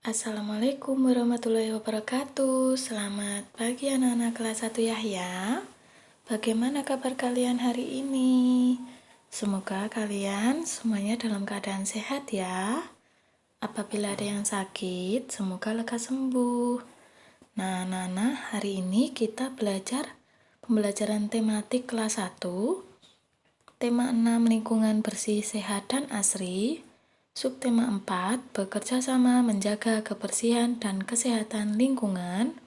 Assalamualaikum warahmatullahi wabarakatuh. Selamat pagi anak-anak kelas 1 Yahya. Bagaimana kabar kalian hari ini? Semoga kalian semuanya dalam keadaan sehat ya. Apabila ada yang sakit, semoga lekas sembuh. Nah, anak-anak, hari ini kita belajar pembelajaran tematik kelas 1. Tema 6 lingkungan bersih, sehat, dan asri. Subtema 4 bekerja sama menjaga kebersihan dan kesehatan lingkungan.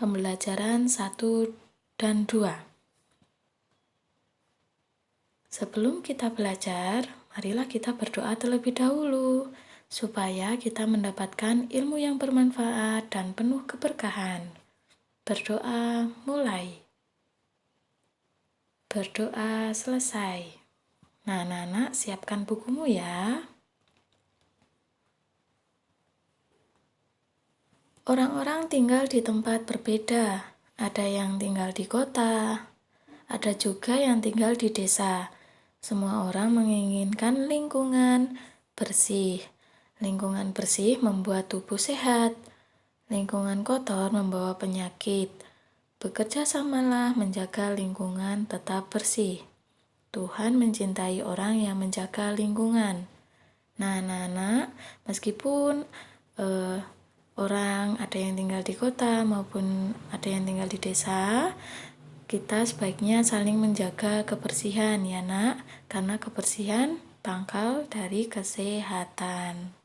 Pembelajaran 1 dan 2. Sebelum kita belajar, marilah kita berdoa terlebih dahulu supaya kita mendapatkan ilmu yang bermanfaat dan penuh keberkahan. Berdoa mulai. Berdoa selesai. Nah, anak-anak, siapkan bukumu ya. Orang-orang tinggal di tempat berbeda. Ada yang tinggal di kota, ada juga yang tinggal di desa. Semua orang menginginkan lingkungan bersih. Lingkungan bersih membuat tubuh sehat. Lingkungan kotor membawa penyakit. Bekerja samalah menjaga lingkungan tetap bersih. Tuhan mencintai orang yang menjaga lingkungan. Nah, anak-anak, meskipun orang ada yang tinggal di kota maupun ada yang tinggal di desa, kita sebaiknya saling menjaga kebersihan ya nak, karena kebersihan pangkal dari kesehatan.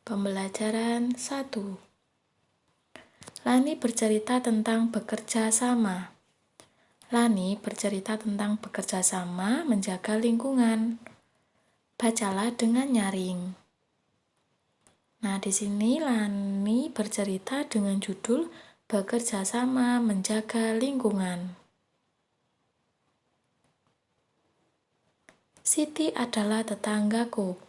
Pembelajaran 1. Lani bercerita tentang bekerja sama. Lani bercerita tentang bekerja sama menjaga lingkungan. Bacalah dengan nyaring. Nah, di sini Lani bercerita dengan judul Bekerja sama menjaga lingkungan. Siti adalah tetanggaku.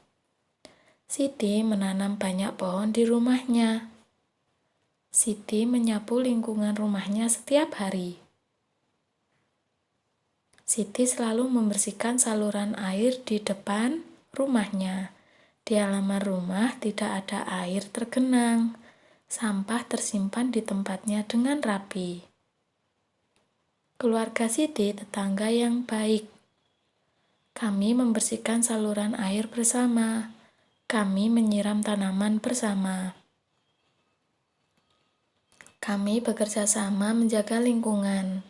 Siti menanam banyak pohon di rumahnya. Siti menyapu lingkungan rumahnya setiap hari. Siti selalu membersihkan saluran air di depan rumahnya. Di halaman rumah tidak ada air tergenang. Sampah tersimpan di tempatnya dengan rapi. Keluarga Siti tetangga yang baik. Kami membersihkan saluran air bersama. Kami menyiram tanaman bersama. Kami bekerja sama menjaga lingkungan.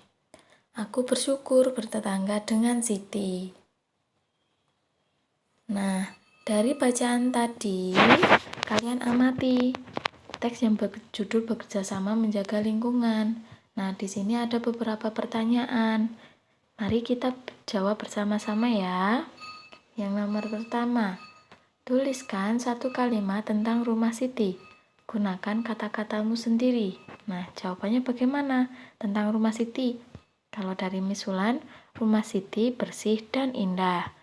Aku bersyukur bertetangga dengan Siti. Nah, dari bacaan tadi, kalian amati teks yang berjudul bekerja sama menjaga lingkungan. Nah, di sini ada beberapa pertanyaan. Mari kita jawab bersama-sama ya. Yang nomor pertama, tuliskan satu kalimat tentang rumah Siti. Gunakan kata-katamu sendiri. Nah, jawabannya bagaimana tentang rumah Siti? Kalau dari Miss Ulan, rumah Siti bersih dan indah.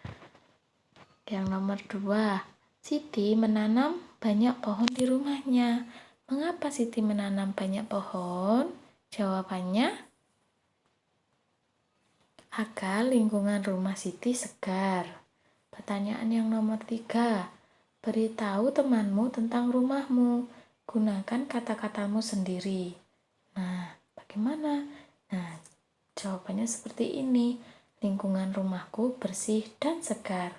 Yang nomor 2, Siti menanam banyak pohon di rumahnya. Mengapa Siti menanam banyak pohon? Jawabannya, agar lingkungan rumah Siti segar. Pertanyaan yang nomor 3, beritahu temanmu tentang rumahmu. Gunakan kata-katamu sendiri. Nah, bagaimana? Nah, jawabannya seperti ini. Lingkungan rumahku bersih dan segar.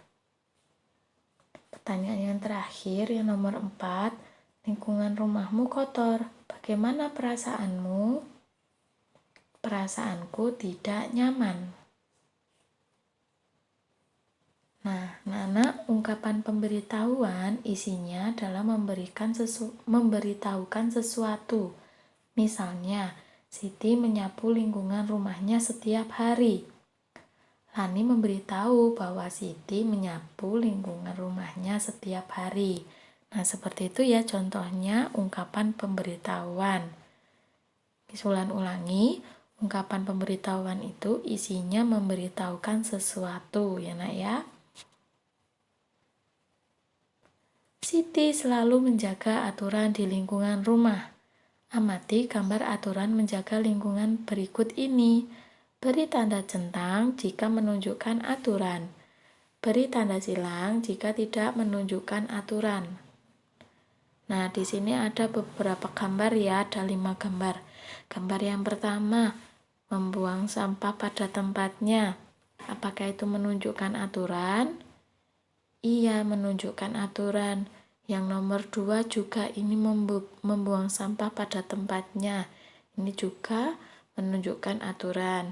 Pertanyaan yang terakhir, yang nomor 4, lingkungan rumahmu kotor. Bagaimana perasaanmu? Perasaanku tidak nyaman. Nah, Nana, ungkapan pemberitahuan isinya adalah memberitahukan sesuatu. Misalnya, Siti menyapu lingkungan rumahnya setiap hari. Lani memberitahu bahwa Siti menyapu lingkungan rumahnya setiap hari. Nah, seperti itu ya contohnya ungkapan pemberitahuan. Ulangi, ungkapan pemberitahuan itu isinya memberitahukan sesuatu ya nak ya. Siti selalu menjaga aturan di lingkungan rumah. Amati gambar aturan menjaga lingkungan berikut ini. Beri tanda centang jika menunjukkan aturan. Beri tanda silang jika tidak menunjukkan aturan. Nah, di sini ada beberapa gambar ya, ada 5 gambar. Gambar yang pertama, membuang sampah pada tempatnya. Apakah itu menunjukkan aturan? Iya, menunjukkan aturan. Yang nomor 2 juga ini membuang sampah pada tempatnya. Ini juga menunjukkan aturan.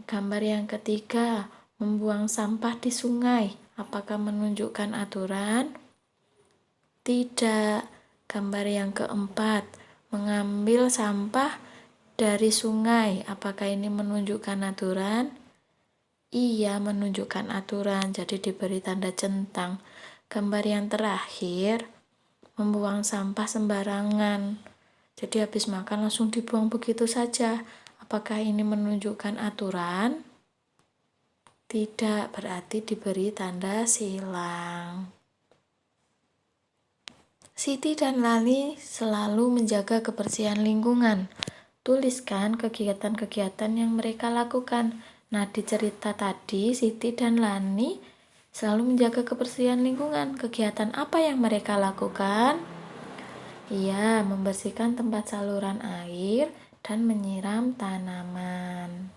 Gambar yang ketiga, membuang sampah di sungai. Apakah menunjukkan aturan? Tidak. Gambar yang keempat, mengambil sampah dari sungai. Apakah ini menunjukkan aturan? Iya, menunjukkan aturan, jadi diberi tanda centang. Gambar yang terakhir, membuang sampah sembarangan. Jadi habis makan langsung dibuang begitu saja. Apakah ini menunjukkan aturan? Tidak, berarti diberi tanda silang. Siti dan Lali selalu menjaga kebersihan lingkungan. Tuliskan kegiatan-kegiatan yang mereka lakukan. Nah, di cerita tadi, Siti dan Lani selalu menjaga kebersihan lingkungan. Kegiatan apa yang mereka lakukan? Iya, membersihkan tempat saluran air dan menyiram tanaman.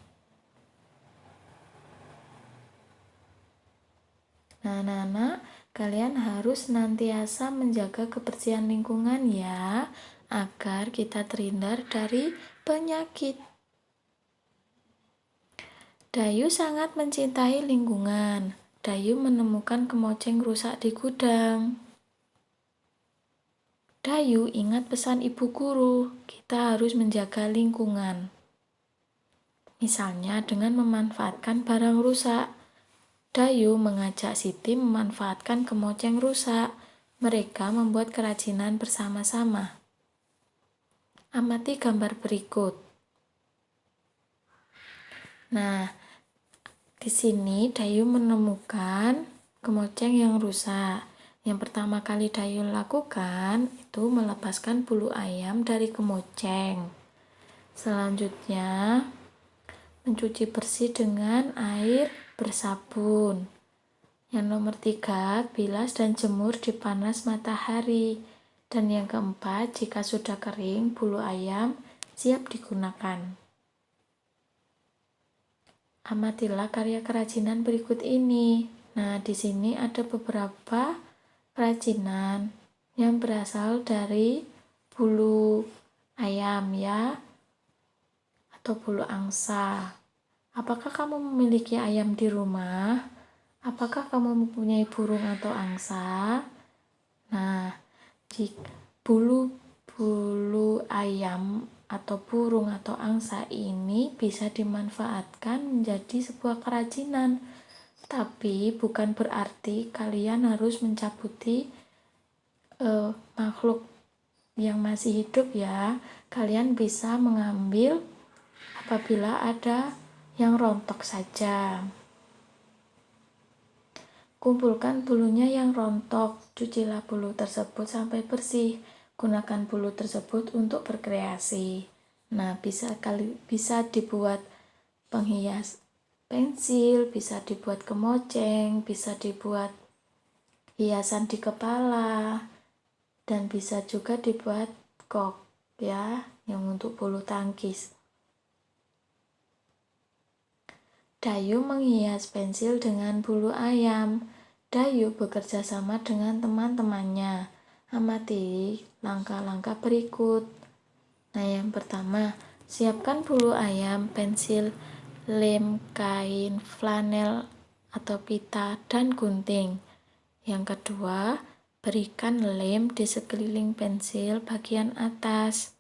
Nah, anak-anak, kalian harus senantiasa menjaga kebersihan lingkungan ya, agar kita terhindar dari penyakit. Dayu sangat mencintai lingkungan. Dayu menemukan kemoceng rusak di gudang. Dayu ingat pesan ibu guru, kita harus menjaga lingkungan. Misalnya dengan memanfaatkan barang rusak. Dayu mengajak Siti memanfaatkan kemoceng rusak. Mereka membuat kerajinan bersama-sama. Amati gambar berikut. Nah, di sini Dayu menemukan kemoceng yang rusak. Yang pertama kali Dayu lakukan itu melepaskan bulu ayam dari kemoceng. Selanjutnya, mencuci bersih dengan air bersabun. Yang nomor 3, bilas dan jemur di panas matahari. Dan yang keempat, jika sudah kering, bulu ayam siap digunakan. Amatilah karya kerajinan berikut ini. Nah, di sini ada beberapa kerajinan yang berasal dari bulu ayam ya, atau bulu angsa. Apakah kamu memiliki ayam di rumah? Apakah kamu mempunyai burung atau angsa? Nah, jika bulu ayam atau burung atau angsa ini bisa dimanfaatkan menjadi sebuah kerajinan. Tapi bukan berarti kalian harus mencabuti makhluk yang masih hidup ya. Kalian bisa mengambil apabila ada yang rontok saja. Kumpulkan bulunya yang rontok, cucilah bulu tersebut sampai bersih. Gunakan bulu tersebut untuk berkreasi. Nah, bisa dibuat penghias pensil, bisa dibuat kemoceng, bisa dibuat hiasan di kepala, dan bisa juga dibuat kok ya, yang untuk bulu tangkis. Dayu menghias pensil dengan bulu ayam. Dayu bekerja sama dengan teman-temannya. Amati langkah-langkah berikut. Nah, yang pertama, siapkan bulu ayam, pensil, lem, kain, flanel atau pita, dan gunting. Yang kedua, berikan lem di sekeliling pensil bagian atas.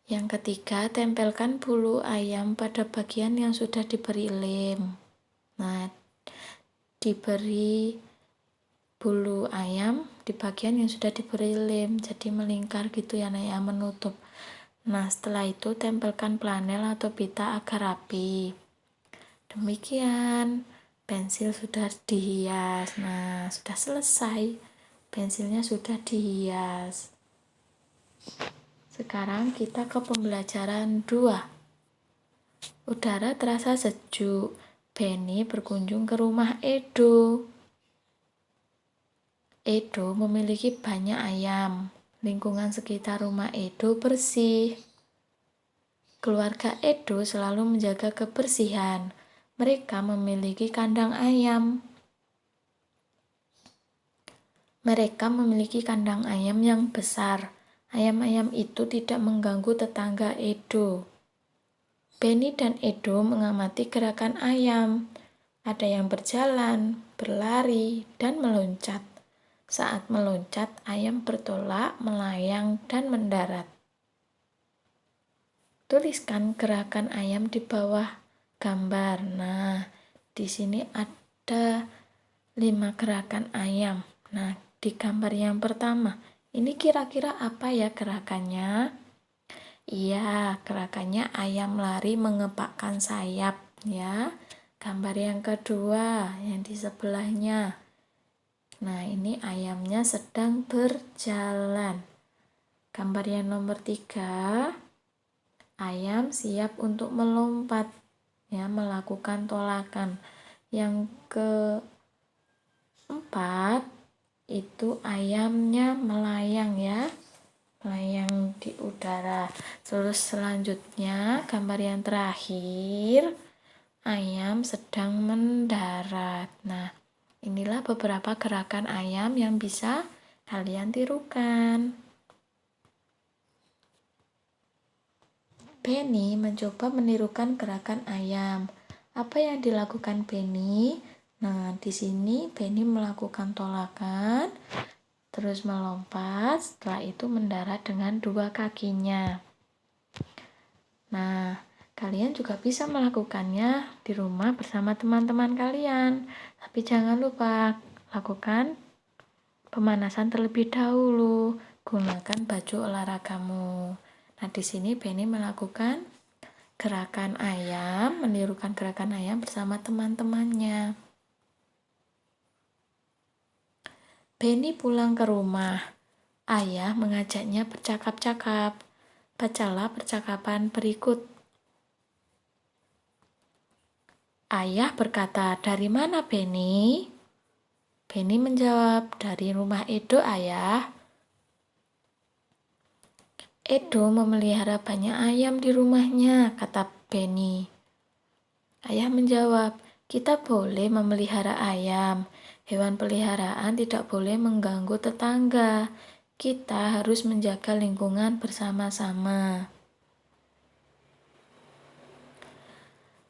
Yang ketiga, tempelkan bulu ayam pada bagian yang sudah diberi lem. Nah, diberi bulu ayam di bagian yang sudah diberi lem, jadi melingkar gitu ya, nah ya, menutup. Nah, setelah itu tempelkan flanel atau pita agar rapi. Demikian, pensil sudah dihias. Nah, sudah selesai. Pensilnya sudah dihias. Sekarang kita ke pembelajaran 2. Udara terasa sejuk. Benny berkunjung ke rumah Edo. Edo memiliki banyak ayam. Lingkungan sekitar rumah Edo bersih. Keluarga Edo selalu menjaga kebersihan. Mereka memiliki kandang ayam. Mereka memiliki kandang ayam yang besar. Ayam-ayam itu tidak mengganggu tetangga Edo. Benny dan Edo mengamati gerakan ayam. Ada yang berjalan, berlari, dan meloncat. Saat meloncat, ayam bertolak, melayang, dan mendarat. Tuliskan gerakan ayam di bawah gambar. Nah, di sini ada 5 gerakan ayam. Nah, di gambar yang pertama, ini kira-kira apa ya gerakannya? Iya, gerakannya ayam lari mengepakkan sayap ya. Gambar yang kedua, yang di sebelahnya. Nah, ini ayamnya sedang berjalan. Gambar yang nomor 3, ayam siap untuk melompat, ya, melakukan tolakan. Yang keempat, itu ayamnya melayang ya, melayang di udara. Terus selanjutnya, gambar yang terakhir, ayam sedang mendarat. Nah, inilah beberapa gerakan ayam yang bisa kalian tirukan. Benny mencoba menirukan gerakan ayam. Apa yang dilakukan Benny? Nah, di sini Benny melakukan tolakan, terus melompat, setelah itu mendarat dengan 2 kakinya. Nah, kalian juga bisa melakukannya di rumah bersama teman-teman kalian. Tapi jangan lupa lakukan pemanasan terlebih dahulu. Gunakan baju olahragamu. Nah, di sini Benny melakukan gerakan ayam, menirukan gerakan ayam bersama teman-temannya. Benny pulang ke rumah. Ayah mengajaknya bercakap-cakap. Bacalah percakapan berikut. Ayah berkata, "Dari mana, Benny?" Benny menjawab, "Dari rumah Edo, Ayah." Edo memelihara banyak ayam di rumahnya, kata Benny. Ayah menjawab, "Kita boleh memelihara ayam. Hewan peliharaan tidak boleh mengganggu tetangga. Kita harus menjaga lingkungan bersama-sama."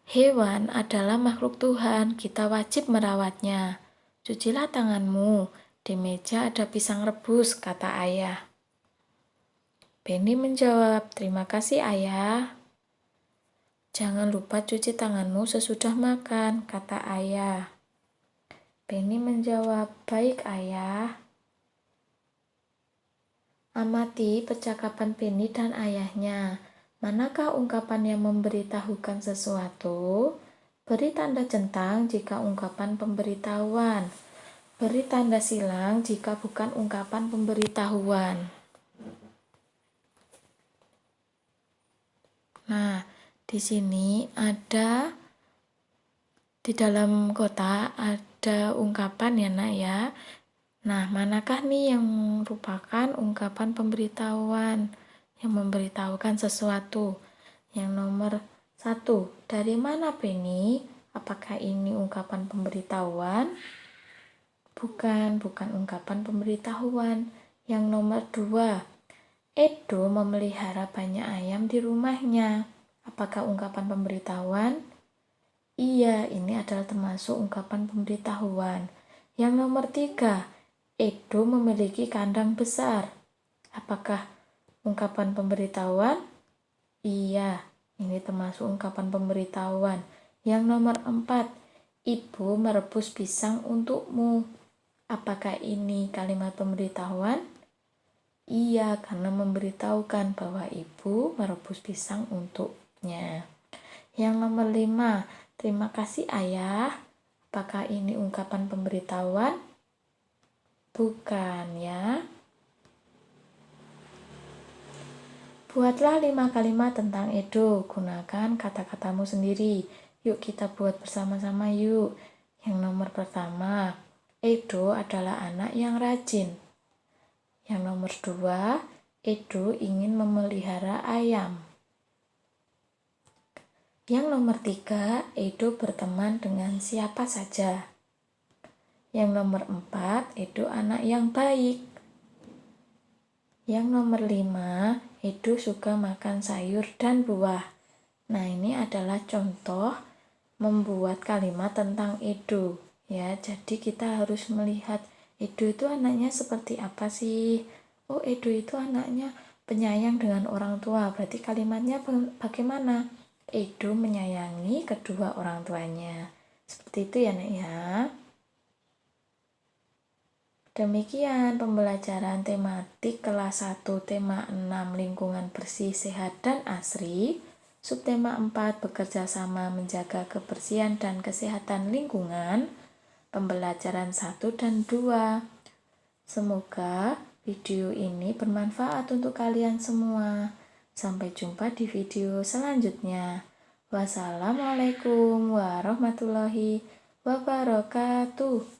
Hewan adalah makhluk Tuhan, kita wajib merawatnya. Cucilah tanganmu, di meja ada pisang rebus, kata ayah. Benny menjawab, "Terima kasih, Ayah." "Jangan lupa cuci tanganmu sesudah makan," kata ayah. Benny menjawab, "Baik, Ayah." Amati percakapan Benny dan ayahnya. Manakah ungkapan yang memberitahukan sesuatu? Beri tanda centang jika ungkapan pemberitahuan. Beri tanda silang jika bukan ungkapan pemberitahuan. Nah, di sini ada di dalam kotak ada ungkapan ya, Nak ya. Nah, manakah nih yang merupakan ungkapan pemberitahuan yang memberitahukan sesuatu? Yang nomor 1, dari mana, Benny? Apakah ini ungkapan pemberitahuan? Bukan ungkapan pemberitahuan. Yang nomor 2, Edo memelihara banyak ayam di rumahnya. Apakah ungkapan pemberitahuan? Iya, ini adalah termasuk ungkapan pemberitahuan. Yang nomor 3, Edo memiliki kandang besar. Apakah ungkapan pemberitahuan? Iya, ini termasuk ungkapan pemberitahuan. Yang nomor 4, Ibu merebus pisang untukmu. Apakah ini kalimat pemberitahuan? Iya, karena memberitahukan bahwa ibu merebus pisang untuknya. Yang nomor 5, terima kasih Ayah. Apakah ini ungkapan pemberitahuan? Bukan ya. Buatlah 5 kalimat tentang Edo. Gunakan kata-katamu sendiri. Yuk kita buat bersama-sama yuk. Yang nomor pertama, Edo adalah anak yang rajin. Yang nomor 2, Edo ingin memelihara ayam. Yang nomor 3, Edo berteman dengan siapa saja. Yang nomor 4, Edo anak yang baik. Yang nomor 5, Edo suka makan sayur dan buah. Nah, ini adalah contoh membuat kalimat tentang Edo. Ya, jadi kita harus melihat Edo itu anaknya seperti apa sih? Oh, Edo itu anaknya penyayang dengan orang tua. Berarti kalimatnya bagaimana? Edo menyayangi kedua orang tuanya. Seperti itu ya, Nak ya. Demikian pembelajaran tematik kelas 1 tema 6 lingkungan bersih, sehat, dan asri. Subtema 4 bekerja sama menjaga kebersihan dan kesehatan lingkungan. Pembelajaran 1 dan 2. Semoga video ini bermanfaat untuk kalian semua. Sampai jumpa di video selanjutnya. Wassalamualaikum warahmatullahi wabarakatuh.